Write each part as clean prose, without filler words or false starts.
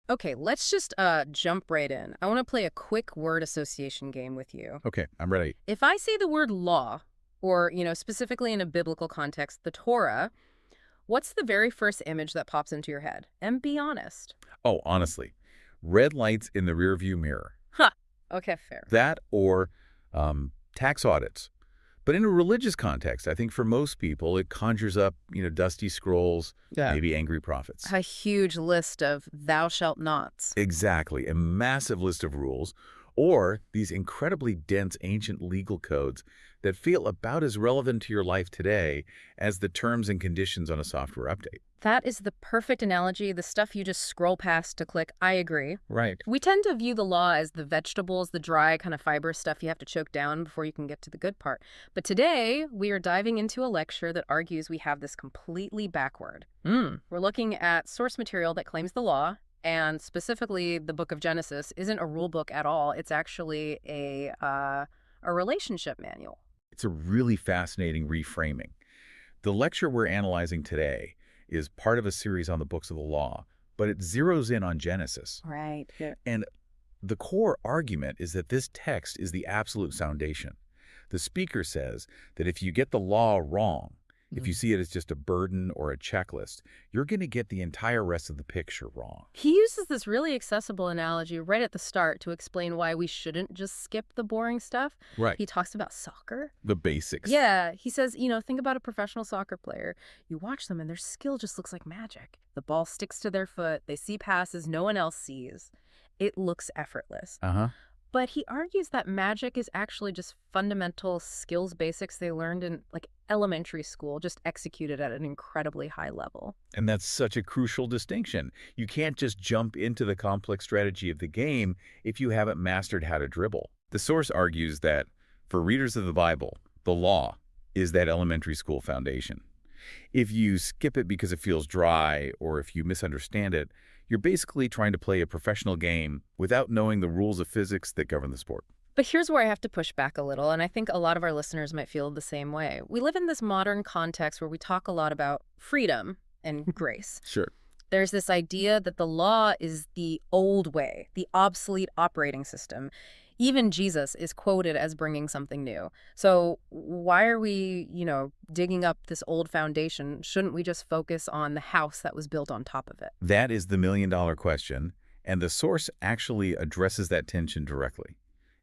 Okay, let's just jump right in. I want to play a quick word association game with you. Okay, I'm ready. If I say the word law, or, specifically in a biblical context, the Torah, what's the very first image that pops into your head? And be honest. Oh, honestly, red lights in the rearview mirror. Huh. Okay, fair. That or tax audits. But in a religious context, I think for most people, it conjures up, dusty scrolls, Yeah. maybe angry prophets. A huge list of thou shalt nots. Exactly, a massive list of rules, or these incredibly dense ancient legal codes that feel about as relevant to your life today as the terms and conditions on a software update. That is the perfect analogy, the stuff you just scroll past to click, I agree. Right. We tend to view the law as the vegetables, the dry kind of fiber stuff you have to choke down before you can get to the good part. But today, we are diving into a lecture that argues we have this completely backward. We're looking at source material that claims the law, and specifically the book of Genesis isn't a rule book at all. It's actually a relationship manual. It's a really fascinating reframing. The lecture we're analyzing today is part of a series on the books of the law, but it zeroes in on Genesis. Right. Yeah. And the core argument is that this text is the absolute foundation. The speaker says that if you get the law wrong, if you see it as just a burden or a checklist, you're going to get the entire rest of the picture wrong. He uses this really accessible analogy right at the start to explain why we shouldn't just skip the boring stuff. Right. He talks about soccer. The basics. Yeah, he says, think about a professional soccer player. You watch them and their skill just looks like magic. The ball sticks to their foot. They see passes no one else sees. It looks effortless. Uh-huh. But he argues that magic is actually just fundamental skills basics they learned in elementary school, just executed at an incredibly high level. And that's such a crucial distinction. You can't just jump into the complex strategy of the game if you haven't mastered how to dribble. The source argues that for readers of the Bible, the law is that elementary school foundation. If you skip it because it feels dry or if you misunderstand it, you're basically trying to play a professional game without knowing the rules of physics that govern the sport. But here's where I have to push back a little, and I think a lot of our listeners might feel the same way. We live in this modern context where we talk a lot about freedom and grace. Sure. There's this idea that the law is the old way, the obsolete operating system. Even Jesus is quoted as bringing something new. So why are we, digging up this old foundation? Shouldn't we just focus on the house that was built on top of it? That is the million-dollar question, and the source actually addresses that tension directly.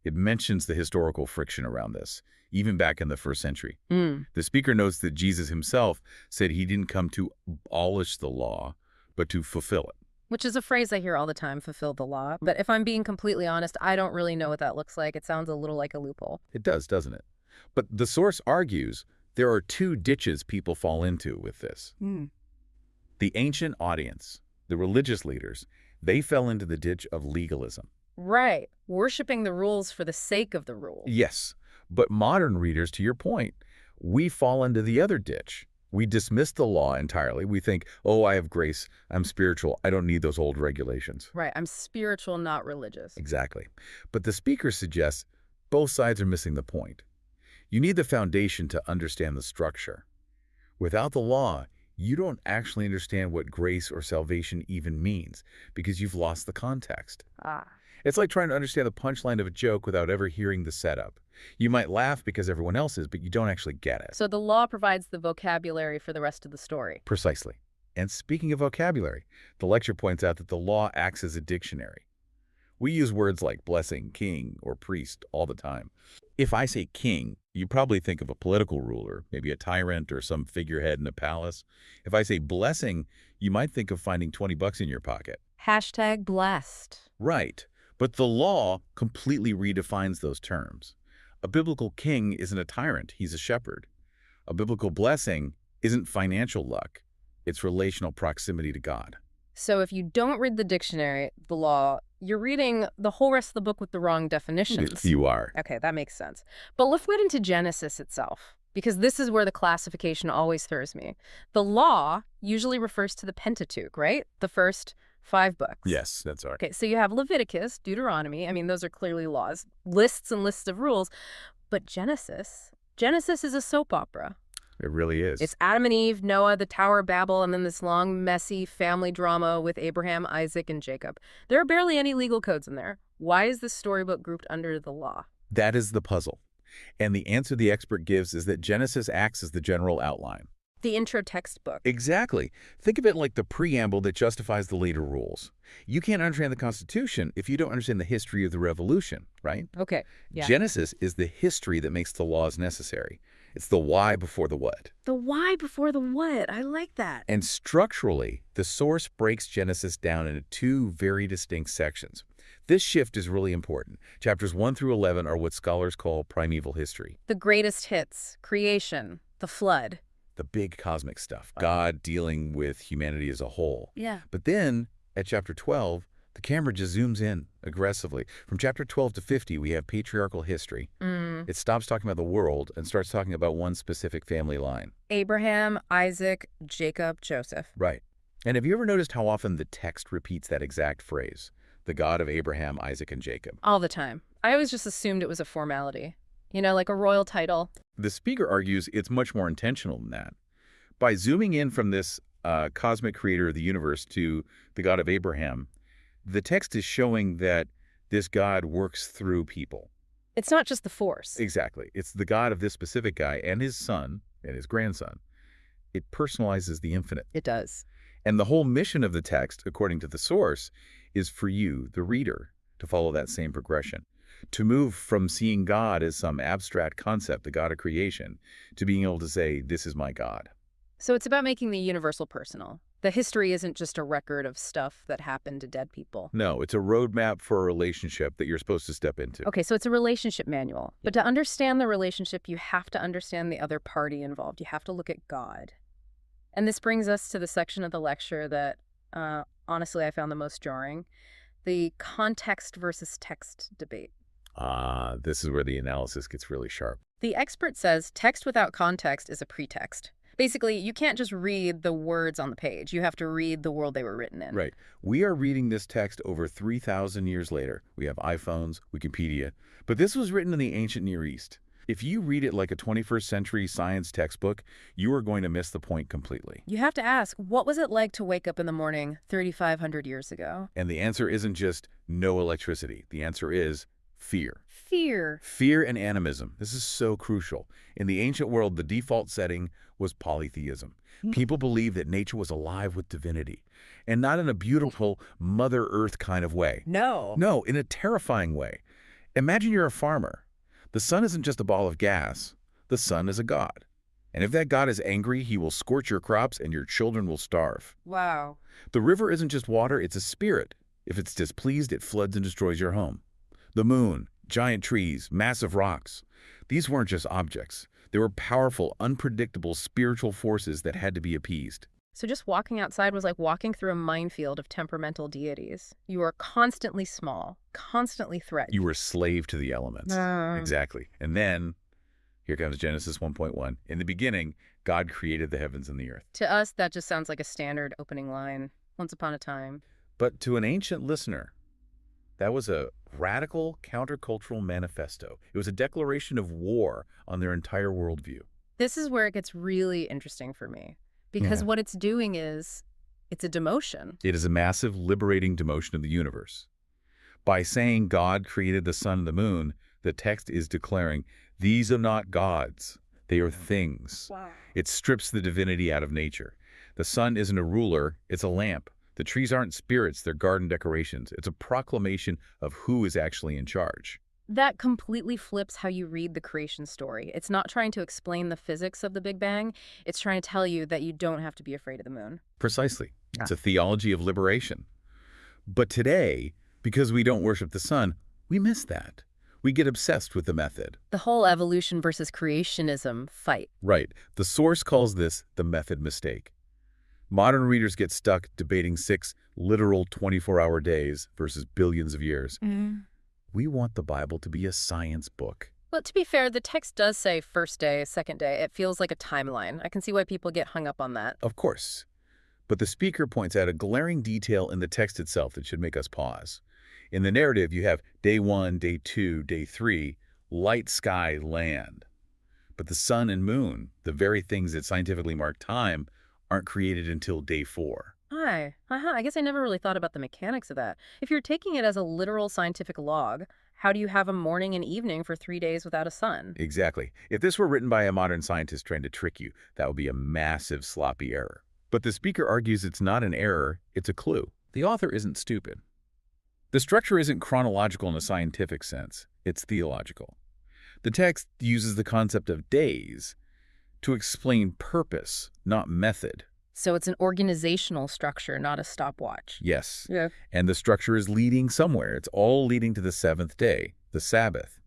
It mentions the historical friction around this, even back in the first century. The speaker notes that Jesus himself said he didn't come to abolish the law, but to fulfill it. Which is a phrase I hear all the time, fulfill the law. But if I'm being completely honest, I don't really know what that looks like. It sounds a little like a loophole. It does, doesn't it? But the source argues there are two ditches people fall into with this. The ancient audience, the religious leaders, they fell into the ditch of legalism. Right. Worshipping the rules for the sake of the rules. Yes, but modern readers, to your point, we fall into the other ditch. We dismiss the law entirely. We think, oh, I have grace, I'm spiritual, I don't need those old regulations. Right, I'm spiritual, not religious. Exactly. But the speaker suggests both sides are missing the point. You need the foundation to understand the structure. Without the law, you don't actually understand what grace or salvation even means because you've lost the context. It's like trying to understand the punchline of a joke without ever hearing the setup. You might laugh because everyone else is, but you don't actually get it. So the law provides the vocabulary for the rest of the story. Precisely. And speaking of vocabulary, the lecture points out that the law acts as a dictionary. We use words like blessing, king, or priest all the time. If I say king, you probably think of a political ruler, maybe a tyrant or some figurehead in a palace. If I say blessing, you might think of finding 20 bucks in your pocket. Hashtag blessed. Right. But the law completely redefines those terms. A biblical king isn't a tyrant, he's a shepherd. A biblical blessing isn't financial luck, it's relational proximity to God. So if you don't read the dictionary, the law, you're reading the whole rest of the book with the wrong definitions. You are. Okay, that makes sense. But let's get into Genesis itself, because this is where the classification always throws me. The law usually refers to the Pentateuch, right? The first 5 books. Yes, that's right. Okay, so you have Leviticus, Deuteronomy. I mean, those are clearly laws, lists and lists of rules. But Genesis is a soap opera. It really is. It's Adam and Eve, Noah, the Tower of Babel, and then this long, messy family drama with Abraham, Isaac, and Jacob. There are barely any legal codes in there. Why is this storybook grouped under the law? That is the puzzle. And the answer the expert gives is that Genesis acts as the general outline. The intro textbook. Exactly. Think of it like the preamble that justifies the later rules. You can't understand the Constitution if you don't understand the history of the revolution, right? Okay, yeah. Genesis is the history that makes the laws necessary. It's the why before the what. The why before the what. I like that. And structurally, the source breaks Genesis down into two very distinct sections. This shift is really important. Chapters 1 through 11 are what scholars call primeval history. The greatest hits, creation, the flood. The big cosmic stuff, God dealing with humanity as a whole. Yeah. But then, at chapter 12, the camera just zooms in aggressively. From chapter 12 to 50, we have patriarchal history. It stops talking about the world and starts talking about one specific family line. Abraham, Isaac, Jacob, Joseph. Right. And have you ever noticed how often the text repeats that exact phrase? The God of Abraham, Isaac, and Jacob. All the time. I always just assumed it was a formality. You know, like a royal title. The speaker argues it's much more intentional than that. By zooming in from this cosmic creator of the universe to the God of Abraham, the text is showing that this God works through people. It's not just the force. Exactly. It's the God of this specific guy and his son and his grandson. It personalizes the infinite. It does. And the whole mission of the text, according to the source, is for you, the reader, to follow that same progression. To move from seeing God as some abstract concept, the God of creation, to being able to say, this is my God. So it's about making the universal personal. The history isn't just a record of stuff that happened to dead people. No, it's a roadmap for a relationship that you're supposed to step into. Okay, so it's a relationship manual. But to understand the relationship, you have to understand the other party involved. You have to look at God. And this brings us to the section of the lecture that, honestly, I found the most jarring. The context versus text debate. This is where the analysis gets really sharp. The expert says text without context is a pretext. Basically, you can't just read the words on the page. You have to read the world they were written in. Right. We are reading this text over 3,000 years later. We have iPhones, Wikipedia. But this was written in the ancient Near East. If you read it like a 21st century science textbook, you are going to miss the point completely. You have to ask, what was it like to wake up in the morning 3,500 years ago? And the answer isn't just no electricity. The answer is fear. Fear. Fear and animism. This is so crucial. In the ancient world, the default setting was polytheism. People believed that nature was alive with divinity, and not in a beautiful Mother Earth kind of way. No. No, in a terrifying way. Imagine you're a farmer. The sun isn't just a ball of gas. The sun is a god. And if that god is angry, he will scorch your crops and your children will starve. Wow. The river isn't just water, it's a spirit. If it's displeased, it floods and destroys your home. The moon, giant trees, massive rocks. These weren't just objects. They were powerful, unpredictable spiritual forces that had to be appeased. So just walking outside was like walking through a minefield of temperamental deities. You are constantly small, constantly threatened. You were a slave to the elements. Exactly. And then, here comes Genesis 1.1. In the beginning, God created the heavens and the earth. To us, that just sounds like a standard opening line. Once upon a time. But to an ancient listener, that was a radical countercultural manifesto. It was a declaration of war on their entire worldview. This is where it gets really interesting for me. Because what it's doing is, it's a demotion. It is a massive, liberating demotion of the universe. By saying God created the sun and the moon, the text is declaring, these are not gods, they are things. Wow. It strips the divinity out of nature. The sun isn't a ruler, it's a lamp. The trees aren't spirits, they're garden decorations. It's a proclamation of who is actually in charge. That completely flips how you read the creation story. It's not trying to explain the physics of the Big Bang. It's trying to tell you that you don't have to be afraid of the moon. Precisely. It's a theology of liberation. But today, because we don't worship the sun, we miss that. We get obsessed with the method. The whole evolution versus creationism fight. Right. The source calls this the method mistake. Modern readers get stuck debating 6 literal 24-hour days versus billions of years. We want the Bible to be a science book. Well, to be fair, the text does say first day, second day. It feels like a timeline. I can see why people get hung up on that. Of course. But the speaker points out a glaring detail in the text itself that should make us pause. In the narrative, you have day 1, day 2, day 3, light sky, land. But the sun and moon, the very things that scientifically mark time, aren't created until day 4. I guess I never really thought about the mechanics of that. If you're taking it as a literal scientific log, how do you have a morning and evening for 3 days without a sun? Exactly. If this were written by a modern scientist trying to trick you, that would be a massive sloppy error. But the speaker argues it's not an error, it's a clue. The author isn't stupid. The structure isn't chronological in a scientific sense, it's theological. The text uses the concept of days to explain purpose, not method. So it's an organizational structure, not a stopwatch. Yes. Yeah. And the structure is leading somewhere. It's all leading to the 7th day, the Sabbath.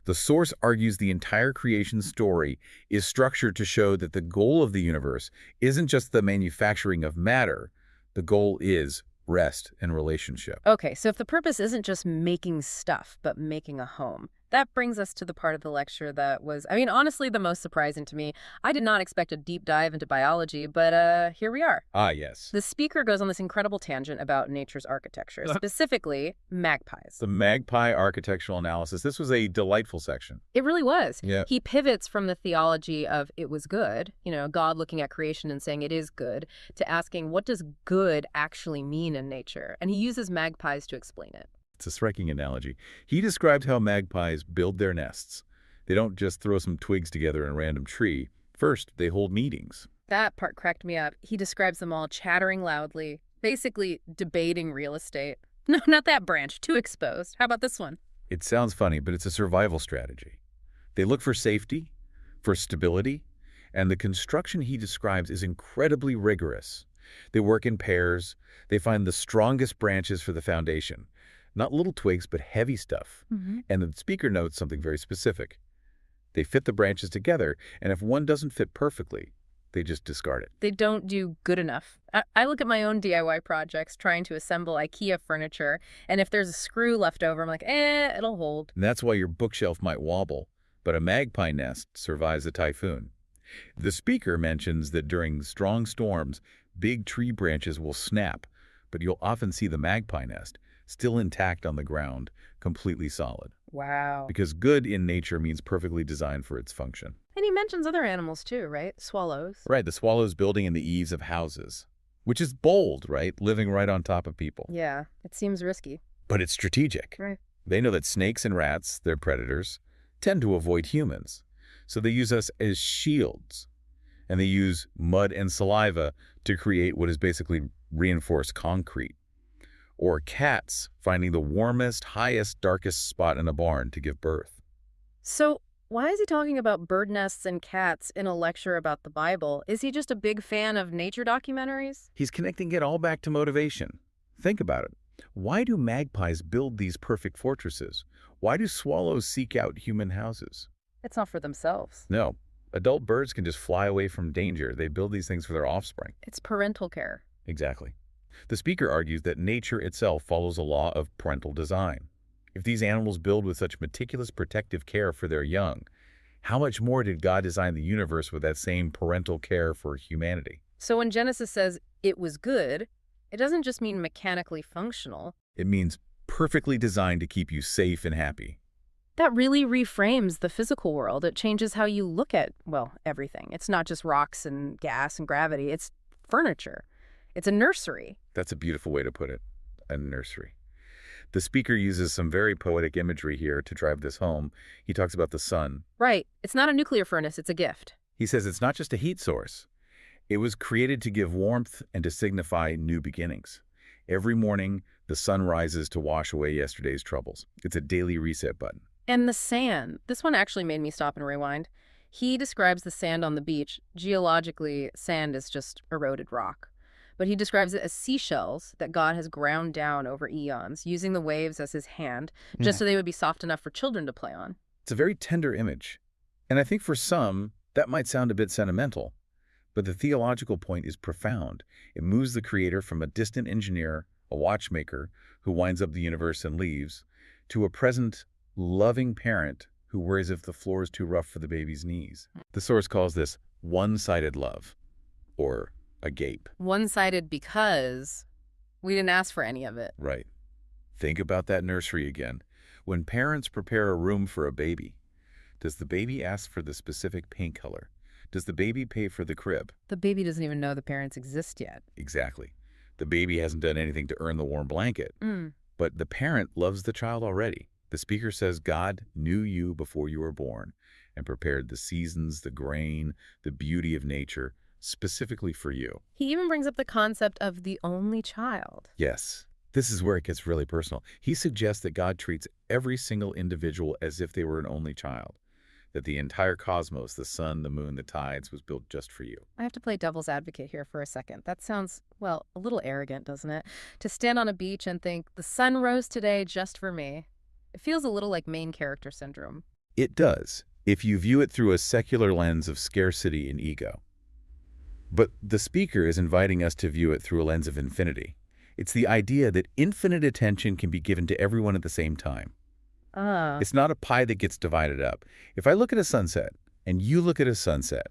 The source argues the entire creation story is structured to show that the goal of the universe isn't just the manufacturing of matter. The goal is rest and relationship. Okay, so if the purpose isn't just making stuff, but making a home, that brings us to the part of the lecture that was, honestly, the most surprising to me. I did not expect a deep dive into biology, but here we are. Ah, yes. The speaker goes on this incredible tangent about nature's architecture, specifically magpies. The magpie architectural analysis. This was a delightful section. It really was. Yeah. He pivots from the theology of it was good, God looking at creation and saying it is good, to asking what does good actually mean in nature? And he uses magpies to explain it. It's a striking analogy. He described how magpies build their nests. They don't just throw some twigs together in a random tree. First, they hold meetings. That part cracked me up. He describes them all chattering loudly, basically debating real estate. No, not that branch. Too exposed. How about this one? It sounds funny, but it's a survival strategy. They look for safety, for stability, and the construction he describes is incredibly rigorous. They work in pairs. They find the strongest branches for the foundation. Not little twigs, but heavy stuff. And the speaker notes something very specific. They fit the branches together, and if one doesn't fit perfectly, they just discard it. They don't do good enough. I look at my own DIY projects trying to assemble IKEA furniture, and if there's a screw left over, I'm like, it'll hold. And that's why your bookshelf might wobble, but a magpie nest survives a typhoon. The speaker mentions that during strong storms, big tree branches will snap, but you'll often see the magpie nest still intact on the ground, completely solid. Wow. Because good in nature means perfectly designed for its function. And he mentions other animals too, right? Swallows. Right, the swallows building in the eaves of houses, which is bold, right? Living right on top of people. Yeah, it seems risky. But it's strategic. Right. They know that snakes and rats, their predators, tend to avoid humans. So they use us as shields. And they use mud and saliva to create what is basically reinforced concrete. Or cats finding the warmest, highest, darkest spot in a barn to give birth. So why is he talking about bird nests and cats in a lecture about the Bible? Is he just a big fan of nature documentaries? He's connecting it all back to motivation. Think about it. Why do magpies build these perfect fortresses? Why do swallows seek out human houses? It's not for themselves. No. Adult birds can just fly away from danger. They build these things for their offspring. It's parental care. Exactly. The speaker argues that nature itself follows a law of parental design. If these animals build with such meticulous protective care for their young, how much more did God design the universe with that same parental care for humanity? So when Genesis says it was good, it doesn't just mean mechanically functional. It means perfectly designed to keep you safe and happy. That really reframes the physical world. It changes how you look at, everything. It's not just rocks and gas and gravity. It's furniture. It's a nursery. That's a beautiful way to put it, a nursery. The speaker uses some very poetic imagery here to drive this home. He talks about the sun. Right. It's not a nuclear furnace. It's a gift. He says it's not just a heat source. It was created to give warmth and to signify new beginnings. Every morning, the sun rises to wash away yesterday's troubles. It's a daily reset button. And the sand. This one actually made me stop and rewind. He describes the sand on the beach. Geologically, sand is just eroded rock. But he describes it as seashells that God has ground down over eons, using the waves as his hand, just so they would be soft enough for children to play on. It's a very tender image. And I think for some, that might sound a bit sentimental. But the theological point is profound. It moves the creator from a distant engineer, a watchmaker, who winds up the universe and leaves, to a present, loving parent who worries if the floor is too rough for the baby's knees. The source calls this one-sided love, or agape. One-sided because we didn't ask for any of it. Right. Think about that nursery again. When parents prepare a room for a baby, Does the baby ask for the specific paint color? Does the baby pay for the crib? The baby doesn't even know the parents exist yet. Exactly. The baby hasn't done anything to earn the warm blanket. Mm. But the parent loves the child already. The speaker says God knew you before you were born and prepared the seasons, the grain, the beauty of nature, specifically for you. He even brings up the concept of the only child. Yes, this is where it gets really personal. He suggests that God treats every single individual as if they were an only child, that the entire cosmos, the sun, the moon, the tides, was built just for you. I have to play devil's advocate here for a second. That sounds, well, a little arrogant, doesn't it? To stand on a beach and think, the sun rose today just for me. It feels a little like main character syndrome. It does, if you view it through a secular lens of scarcity and ego. But the speaker is inviting us to view it through a lens of infinity. It's the idea that infinite attention can be given to everyone at the same time. It's not a pie that gets divided up. If I look at a sunset and you look at a sunset,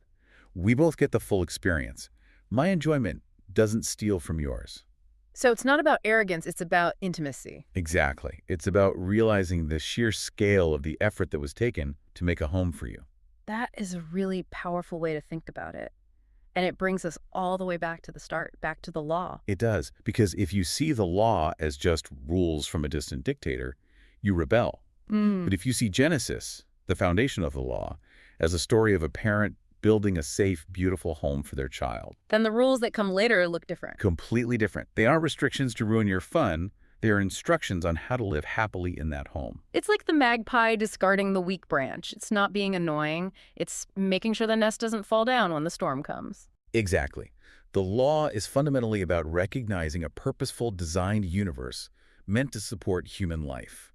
we both get the full experience. My enjoyment doesn't steal from yours. So it's not about arrogance, it's about intimacy. Exactly. It's about realizing the sheer scale of the effort that was taken to make a home for you. That is a really powerful way to think about it. And it brings us all the way back to the start, back to the law. It does, because if you see the law as just rules from a distant dictator, you rebel. But if you see Genesis, the foundation of the law, as a story of a parent building a safe, beautiful home for their child, then the rules that come later look different. completely different. They aren't restrictions to ruin your fun. They are instructions on how to live happily in that home. It's like the magpie discarding the weak branch. It's not being annoying. It's making sure the nest doesn't fall down when the storm comes. Exactly. The law is fundamentally about recognizing a purposeful, designed universe meant to support human life.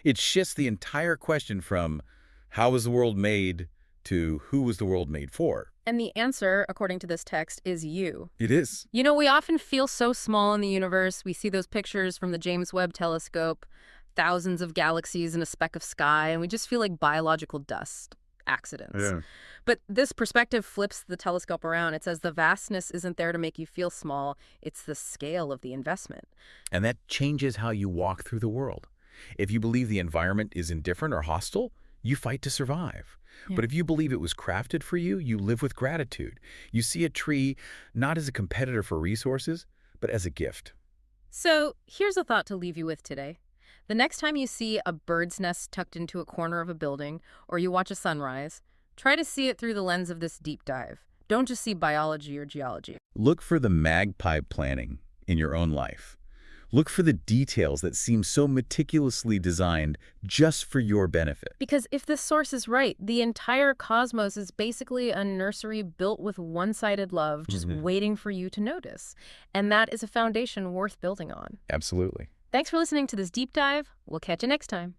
It shifts the entire question from how was the world made to who was the world made for. And the answer, according to this text, is you. It is. You know, we often feel so small in the universe. We see those pictures from the James Webb Telescope, thousands of galaxies in a speck of sky, and we just feel like biological dust, accidents. Yeah. But this perspective flips the telescope around. It says the vastness isn't there to make you feel small. It's the scale of the investment. And that changes how you walk through the world. If you believe the environment is indifferent or hostile, you fight to survive. Yeah. But if you believe it was crafted for you, you live with gratitude. You see a tree not as a competitor for resources, but as a gift. So here's a thought to leave you with today. The next time you see a bird's nest tucked into a corner of a building, or you watch a sunrise, try to see it through the lens of this deep dive. Don't just see biology or geology. Look for the magpie planning in your own life. Look for the details that seem so meticulously designed just for your benefit. Because if this source is right, the entire cosmos is basically a nursery built with one-sided love, just waiting for you to notice. And that is a foundation worth building on. Absolutely. Thanks for listening to this deep dive. We'll catch you next time.